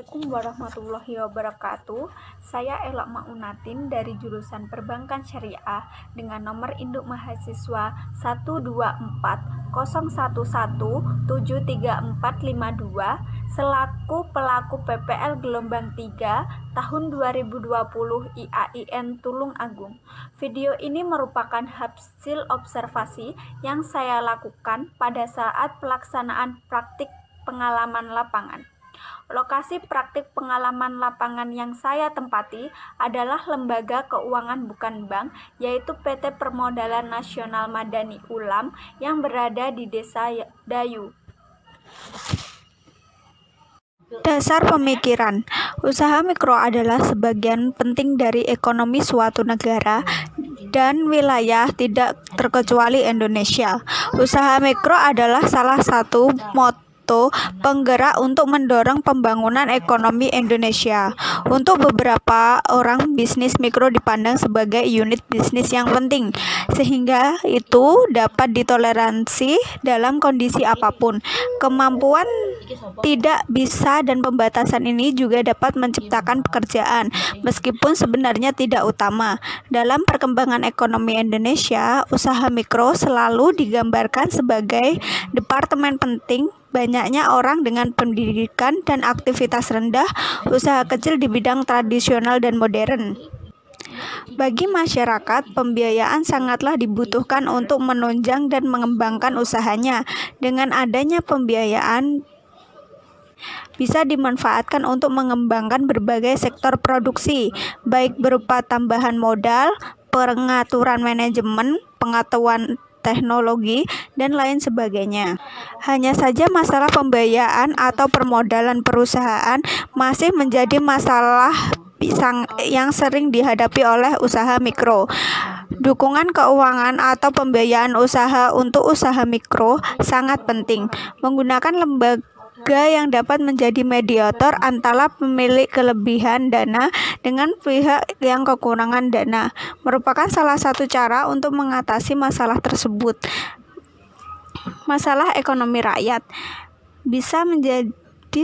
Assalamualaikum warahmatullahi wabarakatuh. Saya Elok Maunatin dari jurusan Perbankan Syariah dengan nomor induk mahasiswa 12401173452 selaku pelaku PPL gelombang 3 tahun 2020 IAIN Tulung Agung. Video ini merupakan hasil observasi yang saya lakukan pada saat pelaksanaan praktik pengalaman lapangan. Lokasi praktik pengalaman lapangan yang saya tempati adalah lembaga keuangan bukan bank, yaitu PT Permodalan Nasional Madani Ulam yang berada di Desa Dayu. Dasar pemikiran, usaha mikro adalah sebagian penting dari ekonomi suatu negara dan wilayah tidak terkecuali Indonesia. Usaha mikro adalah salah satu motor penggerak untuk mendorong pembangunan ekonomi Indonesia. Untuk beberapa orang, bisnis mikro dipandang sebagai unit bisnis yang penting, sehingga itu dapat ditoleransi dalam kondisi apapun. Kemampuan tidak bisa dan pembatasan ini juga dapat menciptakan pekerjaan, meskipun sebenarnya tidak utama. Dalam perkembangan ekonomi Indonesia, usaha mikro selalu digambarkan sebagai departemen penting. Banyaknya orang dengan pendidikan dan aktivitas rendah, usaha kecil di bidang tradisional dan modern. Bagi masyarakat, pembiayaan sangatlah dibutuhkan untuk menunjang dan mengembangkan usahanya. Dengan adanya pembiayaan, bisa dimanfaatkan untuk mengembangkan berbagai sektor produksi, baik berupa tambahan modal, pengaturan manajemen, pengetahuan teknologi, dan lain sebagainya. Hanya saja masalah pembiayaan atau permodalan perusahaan masih menjadi masalah yang sering dihadapi oleh usaha mikro. Dukungan keuangan atau pembiayaan usaha untuk usaha mikro sangat penting. Menggunakan lembaga yang dapat menjadi mediator antara pemilik kelebihan dana dengan pihak yang kekurangan dana merupakan salah satu cara untuk mengatasi masalah tersebut. Masalah ekonomi rakyat bisa menjadi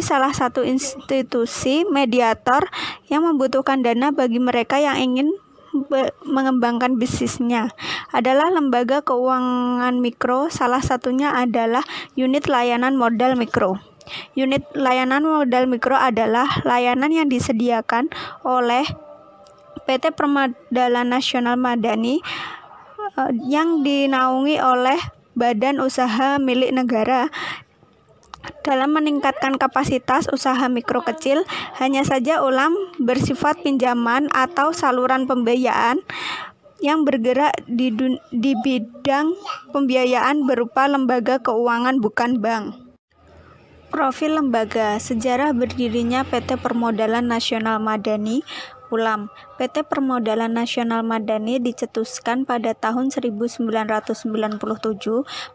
salah satu institusi mediator yang membutuhkan dana bagi mereka yang ingin mengembangkan bisnisnya. Adalah lembaga keuangan mikro, salah satunya adalah unit layanan modal mikro. Unit layanan modal mikro adalah layanan yang disediakan oleh PT Permodalan Nasional Madani yang dinaungi oleh badan usaha milik negara. Dalam meningkatkan kapasitas usaha mikro kecil, hanya saja ULAM bersifat pinjaman atau saluran pembiayaan yang bergerak di bidang pembiayaan berupa lembaga keuangan bukan bank. Profil lembaga, sejarah berdirinya PT Permodalan Nasional Madani Ulam. PT Permodalan Nasional Madani dicetuskan pada tahun 1997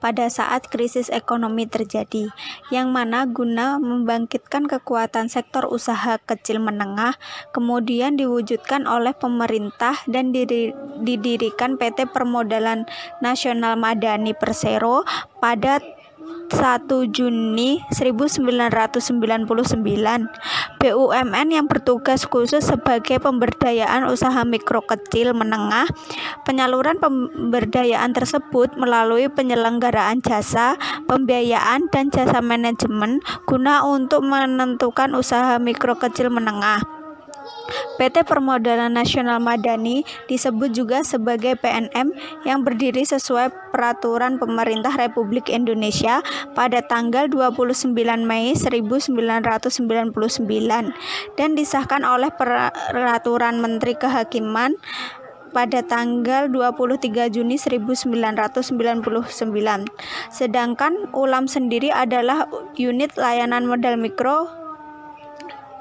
pada saat krisis ekonomi terjadi, yang mana guna membangkitkan kekuatan sektor usaha kecil menengah, kemudian diwujudkan oleh pemerintah dan didirikan PT Permodalan Nasional Madani Persero pada 1 Juni 1999. BUMN yang bertugas khusus sebagai pemberdayaan usaha mikro kecil menengah. Penyaluran pemberdayaan tersebut melalui penyelenggaraan jasa, pembiayaan, dan jasa manajemen guna untuk menentukan usaha mikro kecil menengah. PT Permodalan Nasional Madani disebut juga sebagai PNM yang berdiri sesuai Peraturan Pemerintah Republik Indonesia pada tanggal 29 Mei 1999 dan disahkan oleh Peraturan Menteri Kehakiman pada tanggal 23 Juni 1999. Sedangkan ULAM sendiri adalah unit layanan modal mikro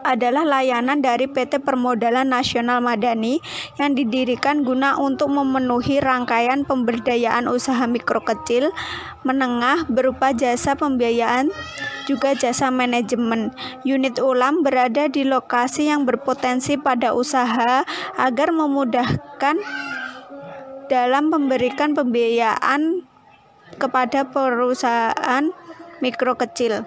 adalah layanan dari PT Permodalan Nasional Madani yang didirikan guna untuk memenuhi rangkaian pemberdayaan usaha mikro kecil menengah berupa jasa pembiayaan juga jasa manajemen. Unit ULAM berada di lokasi yang berpotensi pada usaha agar memudahkan dalam memberikan pembiayaan kepada perusahaan mikro kecil.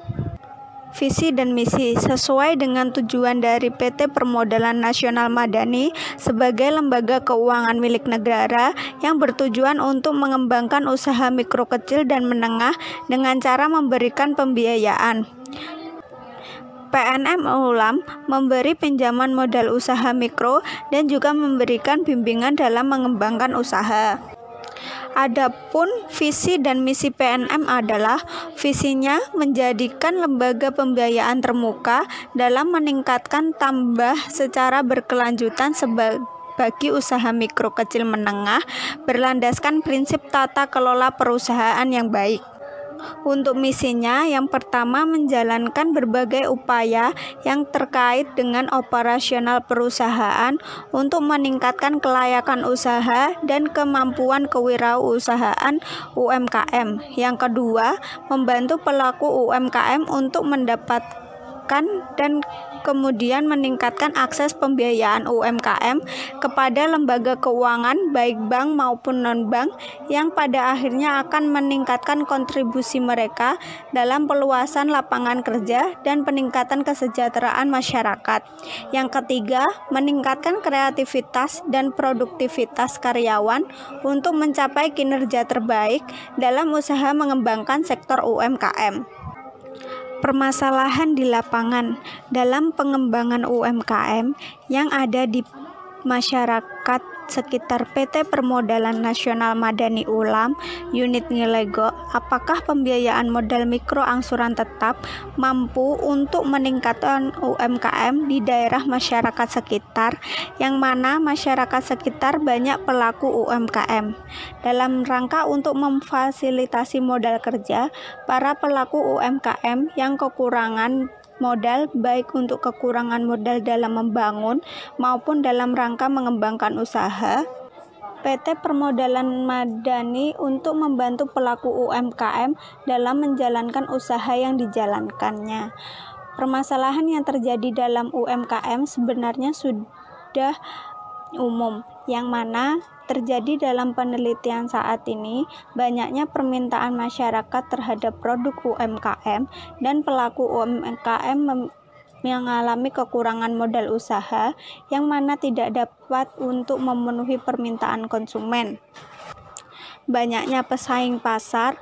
Visi dan misi sesuai dengan tujuan dari PT Permodalan Nasional Madani sebagai lembaga keuangan milik negara yang bertujuan untuk mengembangkan usaha mikro kecil dan menengah dengan cara memberikan pembiayaan. PNM Ulam memberi pinjaman modal usaha mikro dan juga memberikan bimbingan dalam mengembangkan usaha. Adapun visi dan misi PNM adalah visinya menjadikan lembaga pembiayaan termuka dalam meningkatkan tambah secara berkelanjutan bagi usaha mikro kecil menengah berlandaskan prinsip tata kelola perusahaan yang baik. Untuk misinya, yang pertama menjalankan berbagai upaya yang terkait dengan operasional perusahaan untuk meningkatkan kelayakan usaha dan kemampuan kewirausahaan UMKM. Yang kedua, membantu pelaku UMKM untuk mendapatkan dan kemudian meningkatkan akses pembiayaan UMKM kepada lembaga keuangan baik bank maupun non-bank yang pada akhirnya akan meningkatkan kontribusi mereka dalam peluasan lapangan kerja dan peningkatan kesejahteraan masyarakat. Yang ketiga, meningkatkan kreativitas dan produktivitas karyawan untuk mencapai kinerja terbaik dalam usaha mengembangkan sektor UMKM. Permasalahan di lapangan dalam pengembangan UMKM yang ada di masyarakat sekitar PT Permodalan Nasional Madani Ulam, unit Ngilego, apakah pembiayaan modal mikro angsuran tetap mampu untuk meningkatkan UMKM di daerah masyarakat sekitar, yang mana masyarakat sekitar banyak pelaku UMKM. Dalam rangka untuk memfasilitasi modal kerja, para pelaku UMKM yang kekurangan modal baik untuk kekurangan modal dalam membangun maupun dalam rangka mengembangkan usaha, PT Permodalan Madani untuk membantu pelaku UMKM dalam menjalankan usaha yang dijalankannya. Permasalahan yang terjadi dalam UMKM sebenarnya sudah umum, yang mana terjadi dalam penelitian saat ini banyaknya permintaan masyarakat terhadap produk UMKM dan pelaku UMKM mengalami kekurangan modal usaha yang mana tidak dapat untuk memenuhi permintaan konsumen. Banyaknya pesaing pasar,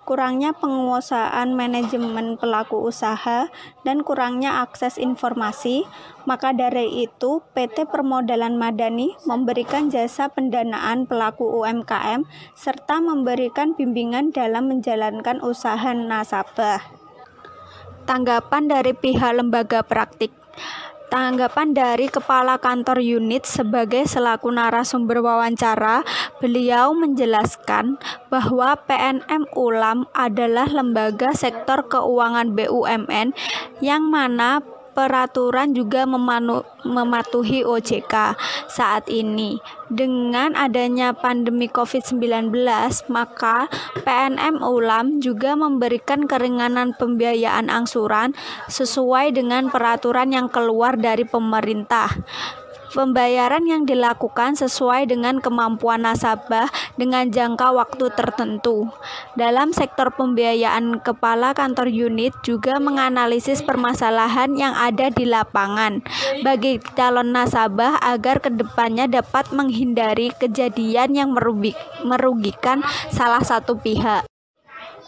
kurangnya penguasaan manajemen pelaku usaha, dan kurangnya akses informasi. Maka dari itu, PT Permodalan Madani memberikan jasa pendanaan pelaku UMKM serta memberikan bimbingan dalam menjalankan usaha nasabah. Tanggapan dari pihak lembaga praktik. Tanggapan dari Kepala Kantor Unit sebagai selaku narasumber wawancara, beliau menjelaskan bahwa PNM Ulam adalah lembaga sektor keuangan BUMN yang mana peraturan juga mematuhi OJK saat ini. Dengan adanya pandemi COVID-19, maka PNM Ulam juga memberikan keringanan pembiayaan angsuran sesuai dengan peraturan yang keluar dari pemerintah. Pembayaran yang dilakukan sesuai dengan kemampuan nasabah dengan jangka waktu tertentu. Dalam sektor pembiayaan, Kepala Kantor Unit juga menganalisis permasalahan yang ada di lapangan bagi calon nasabah agar kedepannya dapat menghindari kejadian yang merugikan salah satu pihak.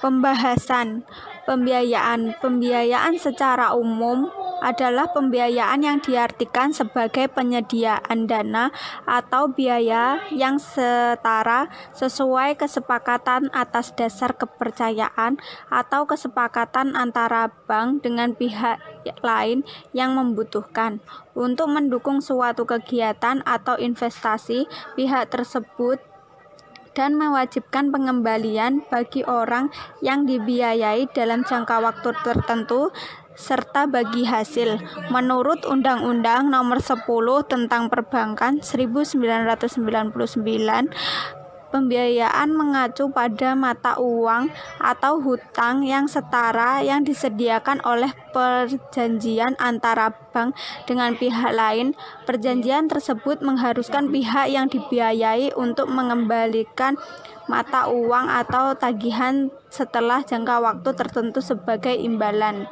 Pembahasan Pembiayaan secara umum adalah pembiayaan yang diartikan sebagai penyediaan dana atau biaya yang setara sesuai kesepakatan atas dasar kepercayaan atau kesepakatan antara bank dengan pihak lain yang membutuhkan untuk mendukung suatu kegiatan atau investasi pihak tersebut dan mewajibkan pengembalian bagi orang yang dibiayai dalam jangka waktu tertentu serta bagi hasil. Menurut Undang-Undang Nomor 10 tentang Perbankan 1999, pembiayaan mengacu pada mata uang atau hutang yang setara yang disediakan oleh perjanjian antara bank dengan pihak lain. Perjanjian tersebut mengharuskan pihak yang dibiayai untuk mengembalikan mata uang atau tagihan setelah jangka waktu tertentu sebagai imbalan.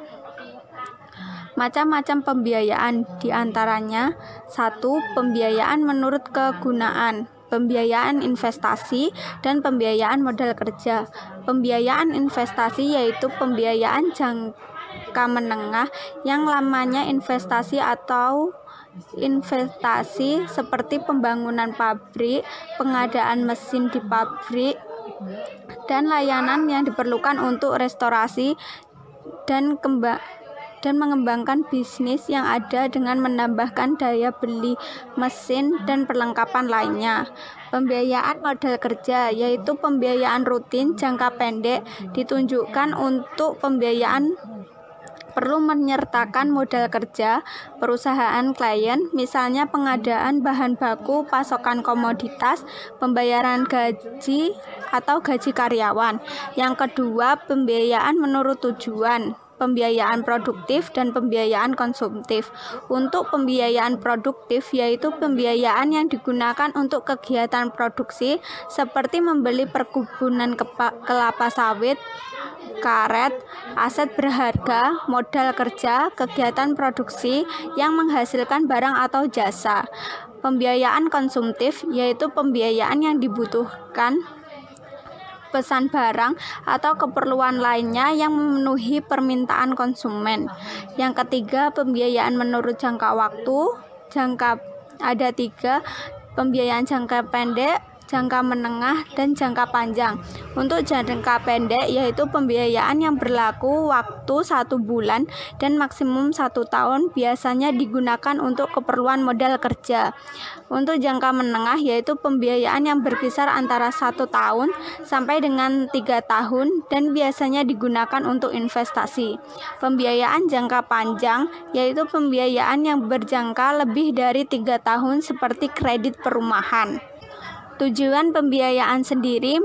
Macam-macam pembiayaan, diantaranya 1. Pembiayaan menurut kegunaan, pembiayaan investasi, dan pembiayaan modal kerja. Pembiayaan investasi yaitu pembiayaan jangka menengah yang lamanya investasi atau investasi seperti pembangunan pabrik, pengadaan mesin di pabrik, dan layanan yang diperlukan untuk restorasi dan mengembangkan bisnis yang ada dengan menambahkan daya beli mesin dan perlengkapan lainnya. Pembiayaan modal kerja yaitu pembiayaan rutin jangka pendek ditunjukkan untuk pembiayaan perlu menyertakan modal kerja perusahaan klien, misalnya pengadaan bahan baku, pasokan komoditas, pembayaran gaji atau gaji karyawan. Yang kedua, pembiayaan menurut tujuan, pembiayaan produktif dan pembiayaan konsumtif. Untuk pembiayaan produktif yaitu pembiayaan yang digunakan untuk kegiatan produksi seperti membeli perkebunan kelapa sawit, karet, aset berharga, modal kerja, kegiatan produksi yang menghasilkan barang atau jasa. Pembiayaan konsumtif yaitu pembiayaan yang dibutuhkan pesan barang atau keperluan lainnya yang memenuhi permintaan konsumen. Yang ketiga, pembiayaan menurut jangka waktu. Ada 3, pembiayaan jangka pendek, jangka menengah, dan jangka panjang. Untuk jangka pendek yaitu pembiayaan yang berlaku waktu 1 bulan dan maksimum 1 tahun, biasanya digunakan untuk keperluan modal kerja. Untuk jangka menengah yaitu pembiayaan yang berkisar antara 1 tahun sampai dengan 3 tahun dan biasanya digunakan untuk investasi. Pembiayaan jangka panjang yaitu pembiayaan yang berjangka lebih dari 3 tahun seperti kredit perumahan. Tujuan pembiayaan sendiri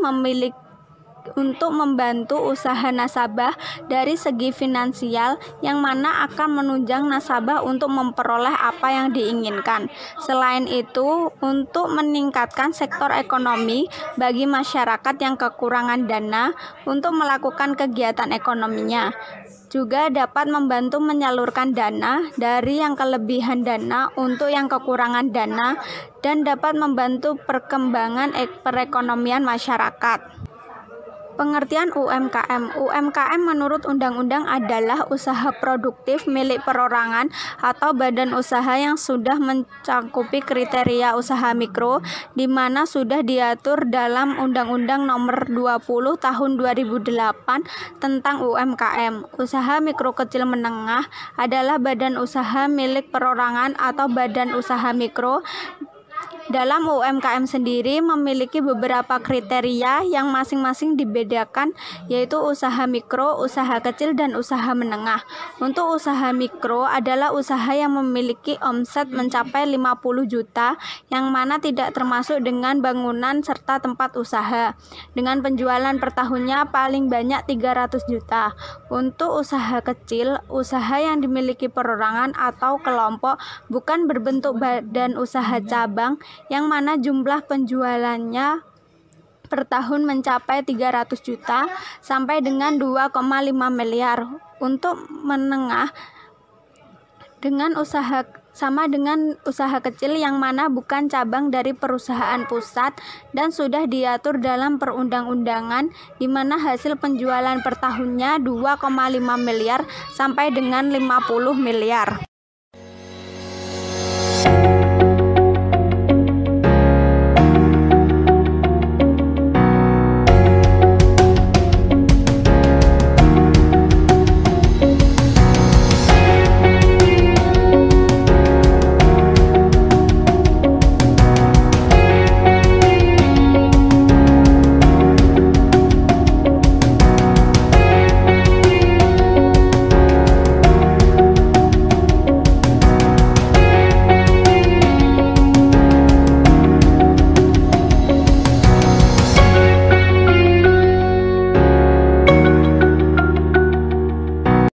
untuk membantu usaha nasabah dari segi finansial yang mana akan menunjang nasabah untuk memperoleh apa yang diinginkan. Selain itu, untuk meningkatkan sektor ekonomi bagi masyarakat yang kekurangan dana untuk melakukan kegiatan ekonominya. Juga dapat membantu menyalurkan dana dari yang kelebihan dana untuk yang kekurangan dana dan dapat membantu perkembangan perekonomian masyarakat. Pengertian UMKM. UMKM menurut undang-undang adalah usaha produktif milik perorangan atau badan usaha yang sudah mencakupi kriteria usaha mikro, di mana sudah diatur dalam Undang-Undang Nomor 20 Tahun 2008 tentang UMKM. Usaha mikro kecil menengah adalah badan usaha milik perorangan atau badan usaha mikro. Dalam UMKM sendiri memiliki beberapa kriteria yang masing-masing dibedakan, yaitu usaha mikro, usaha kecil, dan usaha menengah. Untuk usaha mikro adalah usaha yang memiliki omset mencapai 50 juta, yang mana tidak termasuk dengan bangunan serta tempat usaha, dengan penjualan per tahunnya paling banyak 300 juta. Untuk usaha kecil, usaha yang dimiliki perorangan atau kelompok bukan berbentuk badan usaha cabang, yang mana jumlah penjualannya per tahun mencapai 300 juta sampai dengan 2,5 miliar. Untuk menengah dengan usaha kecil yang mana bukan cabang dari perusahaan pusat dan sudah diatur dalam perundang-undangan, di mana hasil penjualan per tahunnya 2,5 miliar sampai dengan 50 miliar.